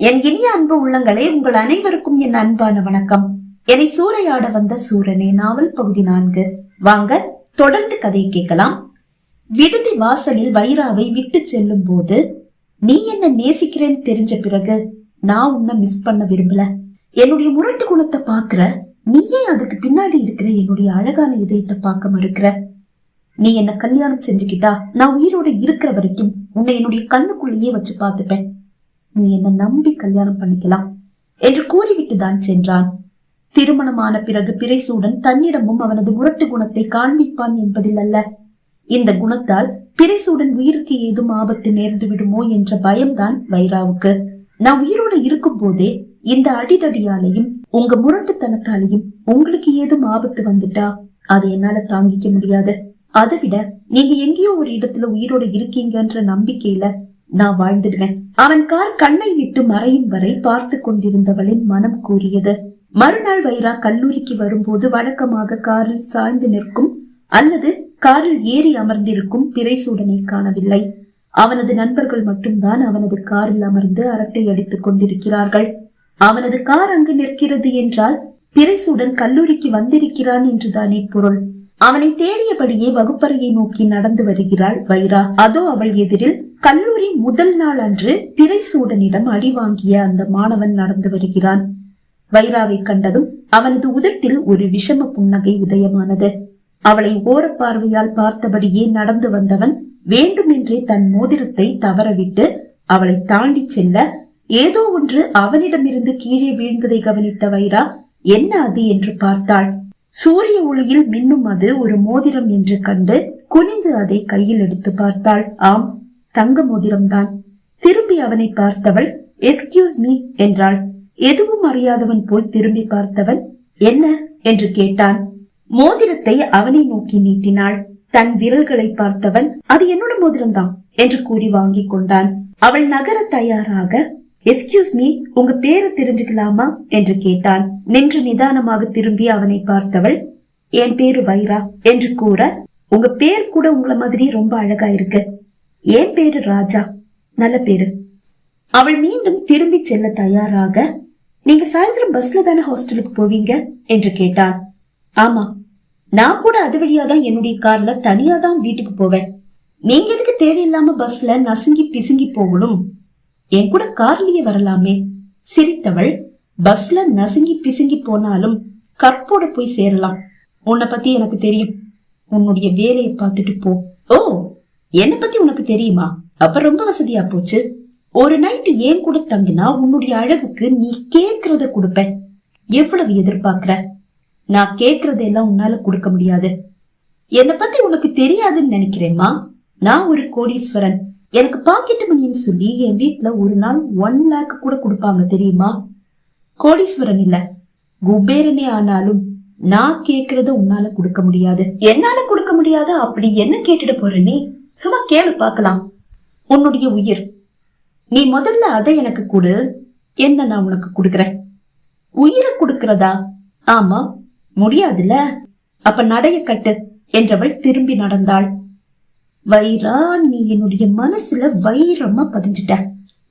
என் இனிய அன்பு உள்ளங்களே, உங்கள் அனைவருக்கும் என் அன்பான வணக்கம். என்னை சூறையாட வந்த சூரனே நாவல் பகுதி 4. வாங்க தொடர்ந்து கதையை கேட்கலாம். விடுதி வாசலில் வைராவை விட்டு செல்லும் போது, நீ என்ன நேசிக்கிறேன்னு தெரிஞ்ச பிறகு நான் உன்னை மிஸ் பண்ண விரும்பல. என்னுடைய முரட்டு குணத்தை பாக்குற, நீயே அதுக்கு பின்னாடி இருக்கிற என்னுடைய அழகான இதயத்தை பார்க்க மறுக்கிற. நீ என்ன கல்யாணம் செஞ்சுக்கிட்டா நான் உயிரோட இருக்கிற வரைக்கும் உன்னை என்னுடைய கண்ணுக்குள்ளேயே வச்சு பார்த்துப்பேன். நீ என்ன நம்பி கல்யாணம் பண்ணிக்கலாம் என்று கூறிவிட்டு தான் சென்றான். திருமணமான பிறகு பிறைசூடன் தன்னிடமும் அவனது முரட்டு குணத்தை காண்பிப்பான் என்பதில் அல்ல, இந்த குணத்தால் பிறைசூடன் உயிருக்கு ஏதும் ஆபத்து நேர்ந்து விடுமோ என்ற பயம்தான் வைராவுக்கு. நான் உயிரோடு இருக்கும் போதே இந்த அடிதடியாலையும் உங்க முரட்டுத்தனத்தாலையும் உங்களுக்கு ஏதும் ஆபத்து வந்துட்டா அதை என்னால தாங்கிக்க முடியாது. அதை விட நீங்க எங்கேயோ ஒரு இடத்துல உயிரோடு இருக்கீங்கன்ற நம்பிக்கையில நான் வாழ்ந்துடுவேன். அவன் கார் கண்ணை விட்டு மறையும் வரை பார்த்து கொண்டிருந்தவளின் மனம் கூறியது. மறுநாள் வைரா கல்லூரிக்கு வரும்போது வழக்கமாக காரில் சாய்ந்து நிற்கும் அல்லது காரில் ஏறி அமர்ந்திருக்கும் பிறைசூடனை காணவில்லை. அவனது நண்பர்கள் மட்டும்தான் அவனது காரில் அமர்ந்து அரட்டை அடித்துக் கொண்டிருக்கிறார்கள். அவனது கார் அங்கு நிற்கிறது என்றால் பிறைசூடன் கல்லூரிக்கு வந்திருக்கிறான் என்றுதானே பொருள். அவனை தேடியபடியே வகுப்பறையை நோக்கி நடந்து வருகிறாள் வைரா. அதோ அவள் எதிரில் கல்லூரி முதல் நாள் அன்று பிறைசூடனிடம் அடி வாங்கிய அந்த மாணவன் நடந்து வருகிறான். வைராவை கண்டதும் அவனது உதட்டில் ஒரு விஷம புன்னகை உதயமானது. அவளை ஓரப்பார்வையால் பார்த்தபடியே நடந்து வந்தவன் வேண்டுமென்றே தன் மோதிரத்தை தவறவிட்டு அவளை தாண்டி செல்ல, ஏதோ ஒன்று அவனிடமிருந்து கீழே வீழ்ந்ததை கவனித்த வைரா என்ன அது என்று பார்த்தாள். சூரிய ஒளியில் மின்னும் அது ஒரு மோதிரம் என்று கண்டு குனிந்து அதை கையில் எடுத்து பார்த்தாள். ஆம், தங்க மோதிரம்தான். திரும்பி அவனை பார்த்தவள் எஸ்கியூஸ் மீ என்றாள். எதுவும் அறியாதவன் போல் திரும்பி பார்த்தவன் என்ன என்று கேட்டான். மோதிரத்தை அவனை நோக்கி நீட்டினாள். தன் விரல்களை பார்த்தவன் அது என்னோட மோதிரம்தான் என்று கூறி வாங்கி கொண்டான். அவள் நகர தயாராக எஸ்கியூஸ் மீ, உங்க பேரை தெரிஞ்சுக்கலாமா என்று கேட்டான். நின்று நிதானமாக திரும்பி அவனை பார்த்தவள் என் பேரு வைரா என்று கூற, உங்க பேர் கூட உங்களை மாதிரி ரொம்ப அழகா இருக்கு. என் பேரு ராஜா, நல்ல பேரு. அவள் மீண்டும் திரும்பி செல்ல தயாராக, நீங்க சாயந்தரம் பஸ்ல தானே ஹாஸ்டலுக்கு போவீங்க என்று கேட்டான். ஆமா, நான் கூட அது வழியாதான் என்னுடைய கார்ல தனியா தான் வீட்டுக்கு போவேன். நீங்க எதுக்கு தேவையில்லாம பஸ்ல நசுங்கி பிசுங்கி போகணும், என் கூட கார்லயே வரலாமே. சிரித்தவள், பஸ்ல நசுங்கி பிசுங்கி போனாலும் கற்போட போய் சேரலாம். உன்னை பத்தி எனக்கு தெரியும், உன்னுடைய வேலையை பார்த்துட்டு போ. ஓ, என்னை பத்தி உனக்கு தெரியுமா? அப்ப ரொம்ப வசதியா போச்சு. ஒரு நைட்டு ஏன் கூட தங்கினா உன்னுடைய அழகுக்கு நீ கேக்குறத கொடுப்பேன். எவ்வளவு எதிர்பார்க்கிற? நான் கேக்குறதெல்லாம் உன்னால கொடுக்க முடியாது. என்னை பத்தி உனக்கு தெரியாதுன்னு நினைக்கிறேம்மா. நான் ஒரு கோடீஸ்வரன். எனக்கு பாக்கெட் மணின்னு சொல்லி என் வீட்டுல ஒரு நாள் 1 lakh கூட கொடுப்பாங்க தெரியுமா? கோடீஸ்வரன் இல்ல, குபேரனே ஆனாலும் நான் கேக்குறத உன்னால கொடுக்க முடியாது. என்னால கொடுக்க முடியாது அப்படி என்ன கேட்டுட்டு போற நீ? சும்மா கேளு பாக்கலாம். உன்னுடைய உயிர், நீ முதல்ல அதை எனக்கு கொடு, என்ன நான் உனக்கு கொடுக்கறேன். உயிரை கொடுக்கறதா? ஆமா, முடியாதுல, அப்ப நடைய கட்டு என்றவள் திரும்பி நடந்தாள். வைரா, நீ என்னுடைய மனசுல வைரமா பதிஞ்சிட்ட.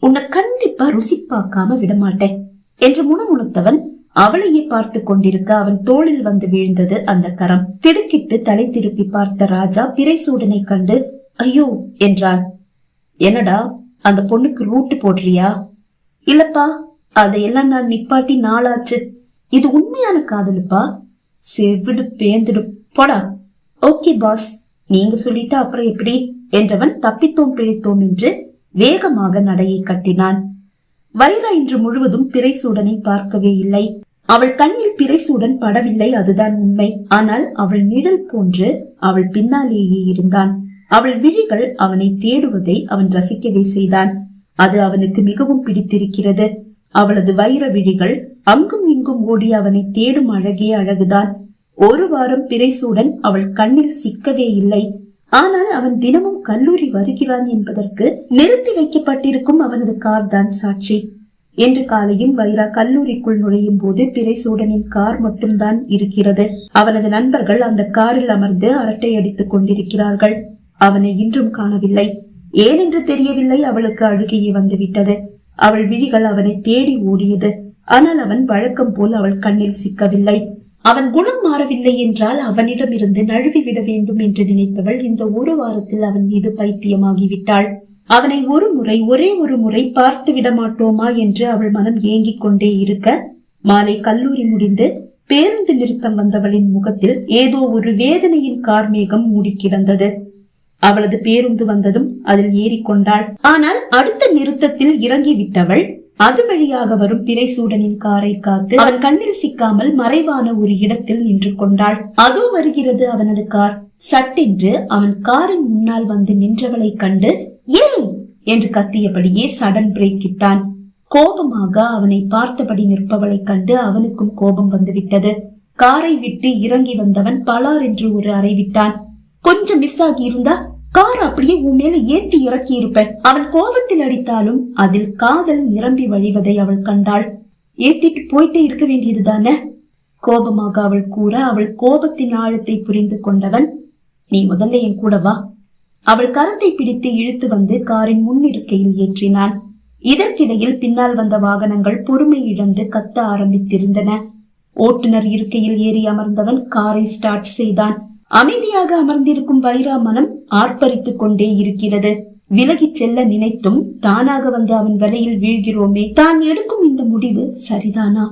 உன்னை கண்டிப்பா ருசி பார்க்காம விடமாட்டேன் என்று முணுமுணுத்தவன் அவளையே பார்த்து கொண்டிருக்க அவன் தோளில் வந்து வீழ்ந்தது அந்த கரம். திடுக்கிட்டு தலை திருப்பி பார்த்த ராஜா பிறைசூடனை கண்டு ஐயோ என்றான். என்னடா, அந்த பொண்ணுக்கு ரூட்டு போடுறியா? இல்லப்பா, அதையெல்லாம் நான் நிப்பாட்டி நாளாச்சு. இது உண்மையான காதலுப்பா. செவிடு பேந்துடும் போடா. ஓகே பாஸ், நீங்க சொல்லிட்டா அப்புறம் எப்படி என்றவன் தப்பித்தோம் பிழைத்தோம் என்று வேகமாக நடையை கட்டினான். வைரா இன்று முழுவதும் பிறைசூடனை பார்க்கவே இல்லை. அவள் கண்ணில் பிறைசூடன் படவில்லை, அதுதான் உண்மை. ஆனால் அவள் நிழல் போன்று அவள் பின்னாலேயே இருந்தான். அவள் விழிகள் அவனை தேடுவதை அவன் ரசிக்கவே செய்தான். அது அவனுக்கு மிகவும் பிடித்திருக்கிறது. அவளது வைர விழிகள் அங்கும் இங்கும் ஓடி அவனை தேடும் அழகே அழகுதான். ஒரு வாரம் பிறைசூடன் அவள் கண்ணில் சிக்கவே இல்லை. ஆனால் அவன் தினமும் கல்லூரி வருகிறான் என்பதற்கு நிறுத்தி வைக்கப்பட்டிருக்கும் அவனது கார் தான் சாட்சி. இன்று காலையும் வைரா கல்லூரிக்குள் நுழையும் போது பிறைசூடனின் கார் மட்டும்தான் இருக்கிறது. அவனது நண்பர்கள் அந்த காரில் அமர்ந்து அரட்டை அடித்துக் கொண்டிருக்கிறார்கள். அவனை இன்றும் காணவில்லை. ஏனென்று தெரியவில்லை. அவளுக்கு அழுகையே வந்துவிட்டது. அவள் விழிகள் அவனை தேடி ஓடியது. ஆனால் அவன் வழக்கம் போல் அவள் கண்ணில் சிக்கவில்லை. அவன் குணம் மாறவில்லை என்றால் அவனிடமிருந்து நழுவிவிட வேண்டும் என்று நினைத்தவள் இந்த ஒரு வாரத்தில் அவன் மீது பைத்தியமாகிவிட்டாள். அவனை ஒரே ஒரு முறை பார்த்து விட மாட்டோமா என்று அவள் மனம் ஏங்கிக் கொண்டே இருக்க, மாலை கல்லூரி முடிந்து பேருந்து நிறுத்தம் வந்தவளின் முகத்தில் ஏதோ ஒரு வேதனையின் கார்மேகம் மூடி கிடந்தது. அவளது பேருந்து வந்ததும் அதில் ஏறிக்கொண்டாள். ஆனால் அடுத்த நிறுத்தத்தில் இறங்கிவிட்டவள் அது வழியாக வரும் பிறைசூடனின் காரை காத்து அவன் கண்ணில் சிக்காமல் மறைவான ஒரு இடத்தில் நின்று கொண்டாள். அதோ வருகிறது அவனது கார். சட்டென்று அவன் காரின் முன்னால் வந்து நின்றவளை கண்டு ஏய் என்று கத்தியபடியே சடன் பிரேக் இட்டான். கோபமாக அவனை பார்த்தபடி நிற்பவளை கண்டு அவனுக்கும் கோபம் வந்துவிட்டது. காரை விட்டு இறங்கி வந்தவன் பலார் என்று ஒரு அறை விட்டான். கொஞ்சம் மிஸ் ஆகி இருந்தா கார் அப்படியே உன் மேல ஏத்தி இறக்கி இருப்பேன். அவன் கோபத்தில் அடித்தாலும் அதில் காதல் நிரம்பி வழிவதை அவள் கண்டாள். ஏத்திட்டு போயிட்டே இருக்க வேண்டியதுதானே? கோபமாக அவள் கூற, அவள் கோபத்தின் ஆழத்தை புரிந்து கொண்டவன், நீ முதல்ல என் கூட வா. அவள் கரத்தை பிடித்து இழுத்து வந்து காரின் முன்னிருக்கையில் ஏற்றினான். இதற்கிடையில் பின்னால் வந்த வாகனங்கள் பொறுமை இழந்து கத்த ஆரம்பித்திருந்தன. ஓட்டுநர் இருக்கையில் ஏறி அமர்ந்தவன் காரை ஸ்டார்ட் செய்தான். அமைதியாக அமர்ந்திருக்கும் வைரா மனம் ஆர்ப்பரித்துக் கொண்டே இருக்கிறது. விலகி செல்ல நினைத்தும் தானாக வந்து அவன் வலையில் வீழ்கிறோமே, தான் எடுக்கும் இந்த முடிவு சரிதானா?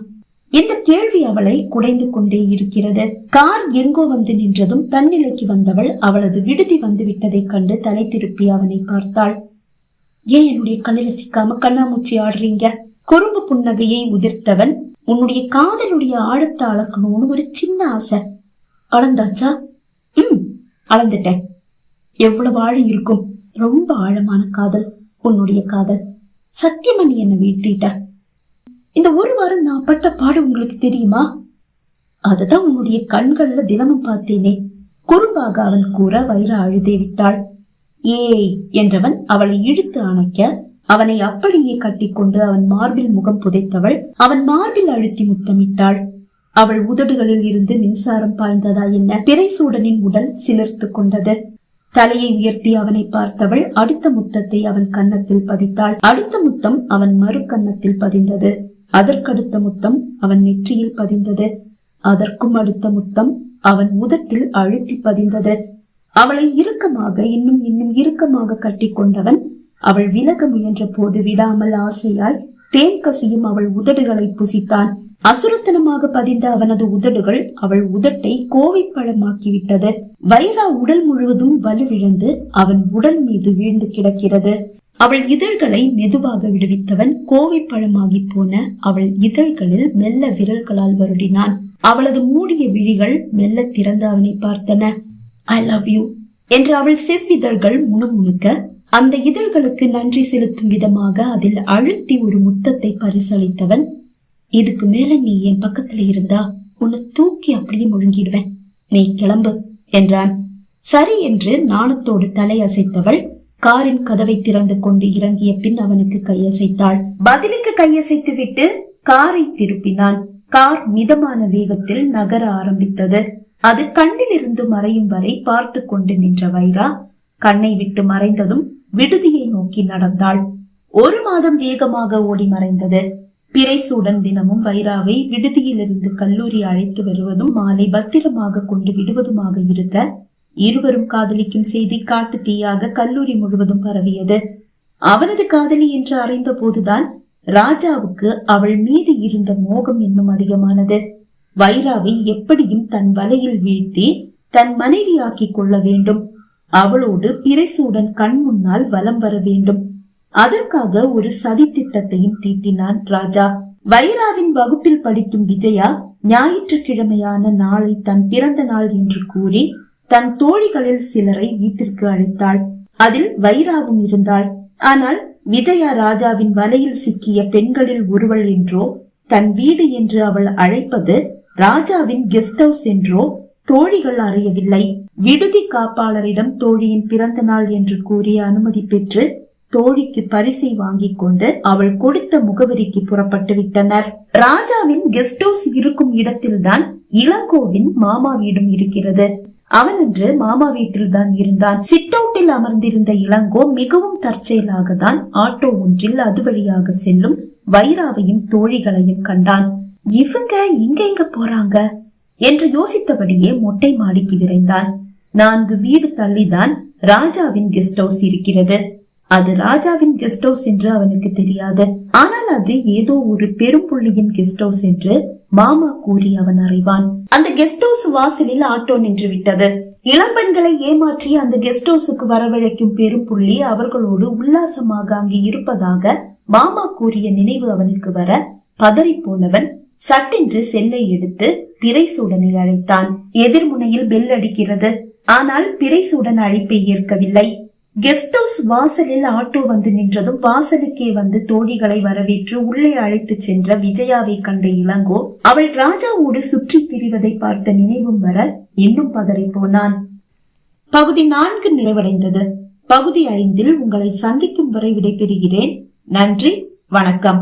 இந்த கேள்வி அவளை குடைந்து கொண்டே இருக்கிறது. கார் எங்கோ வந்து நின்றதும் தன்னிலைக்கு வந்தவள் அவளது விடுதி வந்து விட்டதை கண்டு தலை திருப்பி அவனை பார்த்தாள். ஏன் என்னுடைய கண்ணில சிக்காம கண்ணாமூச்சி ஆடுறீங்க? குறும்பு புன்னகையை உதிர்த்தவன், உன்னுடைய காதலுடைய ஆழத்தை அளக்கணும்னு ஒரு சின்ன ஆசை. அளந்தாச்சா? அளந்துட்டேன். எவ்வளவு ஆழம் இருக்கும்? ரொம்ப ஆழமான காதல் உன்னுடைய காதல். சத்தியமா நீ என்ன வீழ்த்திட்ட. இந்த ஒரு வாரம் நான் பட்ட பாடு உங்களுக்கு தெரியுமா? அததான் உன்னுடைய கண்கள்ல தினமும் பார்த்தேனே. குறும்பாக அவன் கூற வைரா அழுதே விட்டாள். ஏய் என்றவன் அவளை இழுத்து அணைக்க, அவனை அப்படியே கட்டிக்கொண்டு அவன் மார்பில் முகம் புதைத்தவள் அவன் மார்பில் அழுத்தி முத்தமிட்டாள். அவள் உதடுகளில் இருந்து மின்சாரம் பாய்ந்ததா என்ன? பிறைசூடனின் உடல் சிலிர்த்து கொண்டது. தலையை உயர்த்தி அவனை பார்த்தவள் அடுத்த முத்தத்தை அவன் கன்னத்தில் பதித்தாள். அடுத்த முத்தம் அவன் மறு கன்னத்தில் பதிந்தது. அதற்கடுத்த முத்தம் அவன் நெற்றியில் பதிந்தது. அதற்கும் அடுத்த முத்தம் அவன் உதட்டில் அழுத்தி பதிந்தது. அவளை இறுக்கமாக இன்னும் இறுக்கமாக கட்டி கொண்டவன் அவள் விலக முயன்ற போது விடாமல் ஆசையாய் தேன் கசியும் அவள் உதடுகளை புசித்தான். அசுரத்தனமாக பதிந்த அவனது உதடுகள் அவள் உதட்டை கோவைப்பழமாக்கிவிட்டது. வைரா உடல் முழுவதும் வலுவிழந்து அவன் உடல் மீது வீழ்ந்து கிடக்கிறது. அவள் இதழ்களை மெதுவாக விடுவித்தவன் கோவைப்பழமாகி போன அவள் இதழ்களில் மெல்ல விரல்களால் வருடினான். அவளது மூடிய விழிகள் மெல்ல திறந்து அவனை பார்த்தன. ஐ லவ் யூ என்று அவள் செவ்விதழ்கள் முணுமுணுக்க, அந்த இதழ்களுக்கு நன்றி செலுத்தும் விதமாக அதில் அழுத்தி ஒரு முத்தத்தை பரிசளித்தவன், இதுக்கு மேல நீ என் பக்கத்துல இருந்தா உன்னை தூக்கி அப்படியே முழுங்கிடுவேன், நீ கிளம்பு என்றான். சரி என்று நாணத்தோடு தலை அசைத்தவள் காரின் கதவை திறந்து கொண்டு இறங்கிய பின் அவனுக்கு கையசைத்தாள். பதிலுக்கு கையசைத்து விட்டு காரை திருப்பினான். கார் மிதமான வேகத்தில் நகர ஆரம்பித்தது. அது கண்ணில் இருந்து மறையும் வரை பார்த்து கொண்டு நின்ற வைரா கண்ணை விட்டு மறைந்ததும் விடுதியை நோக்கி நடந்தாள். 1 மாதம் வேகமாக ஓடி மறைந்தது. பிறைசூடன் தினமும் வைராவை விடுதியிலிருந்து கல்லூரி அழைத்து வருவதும் மாலை பத்திரமாக கொண்டு விடுவதுமாக இருக்க, இருவரும் காதலிக்கும் செய்தி காட்டு தீயாக கல்லூரி முழுவதும் பரவியது. அவனது காதலி என்று அறிந்த போதுதான் ராஜாவுக்கு அவள் மீது இருந்த மோகம் இன்னும் அதிகமானது. வைராவை எப்படியும் தன் வலையில் வீழ்த்தி தன் மனைவியாக்கிக் கொள்ள வேண்டும். அவளோடு பிறைசூடன் கண் முன்னால் வலம் வர வேண்டும். அதற்காக ஒரு சதி திட்டத்தையும் தீட்டினான் ராஜா. வைராவின் வகுப்பில் படிக்கும் விஜயா ஞாயிற்றுக்கிழமையான நாளை தன் பிறந்த நாள் என்று கூறி தன் தோழிகளில் சிலரை வீட்டிற்கு அழைத்தாள். அதில் வைராவும் இருந்தாள். ஆனால் விஜயா ராஜாவின் வலையில் சிக்கிய பெண்களில் ஒருவள் என்றோ, தன் வீடு என்று அவள் அழைப்பது ராஜாவின் கெஸ்ட் ஹவுஸ் என்றோ தோழிகள் அறியவில்லை. விடுதி காப்பாளரிடம் தோழியின் பிறந்த நாள் என்று கூறிய அனுமதி பெற்று தோழிக்கு பரிசை வாங்கிக் கொண்டு அவள் கொடுத்த முகவரிக்கு புறப்பட்டு விட்டனர். ராஜாவின் கெஸ்ட் ஹவுஸ் இருக்கும் இடத்தில்தான் இளங்கோவின் மாமா வீடும் இருக்கிறது. அவன் அன்று மாமா வீட்டில் தான் இருந்தான். சிட் அவுட்டில் அமர்ந்திருந்த இளங்கோ மிகவும் தற்செயலாக தான் ஆட்டோ ஒன்றில் அது வழியாக செல்லும் வைராவையும் தோழிகளையும் கண்டான். இவங்க இங்க போறாங்க என்று யோசித்தபடியே மொட்டை மாடிக்கு விரைந்தான். 4 வீடு தள்ளிதான் ராஜாவின் கெஸ்ட் ஹவுஸ் இருக்கிறது. அது ராஜாவின் கெஸ்ட் ஹவுஸ் என்று அவனுக்கு தெரியாது. ஆனால் அது ஏதோ ஒரு பெரும் புள்ளியின் கெஸ்ட் ஹவுஸ் என்று மாமா கூறி அவன் அறிவான். அந்த கெஸ்ட் ஹவுஸ் வாசலில் ஆட்டோ நின்று விட்டது. இளம்பெண்களை ஏமாற்றி அந்த கெஸ்ட் ஹவுஸுக்கு வரவழைக்கும் பெரும் புள்ளி அவர்களோடு உல்லாசமாக அங்கு இருப்பதாக மாமா கூறிய நினைவு அவனுக்கு வர பதறி போனவன் சட்டென்று செல்லை எடுத்து பிறைசூடனை அழைத்தான். எதிர்முனையில் பெல் அடிக்கிறது. ஆனால் பிறைசூடன் அழைப்பை ஏற்கவில்லை. கெஸ்ட் ஹவுஸ் வாசலில் ஆட்டோ வந்து நின்றதும் வாசலுக்கே வந்து தோழிகளை வரவேற்று உள்ளே அழைத்து சென்ற விஜயாவை கண்ட இளங்கோ அவள் ராஜாவோடு சுற்றி திரிவதை பார்த்த நினைவும் வர இன்னும் பதறி போனான். பகுதி 4 நிறைவடைந்தது. பகுதி 5 உங்களை சந்திக்கும் வரை விடைபெறுகிறேன். நன்றி, வணக்கம்.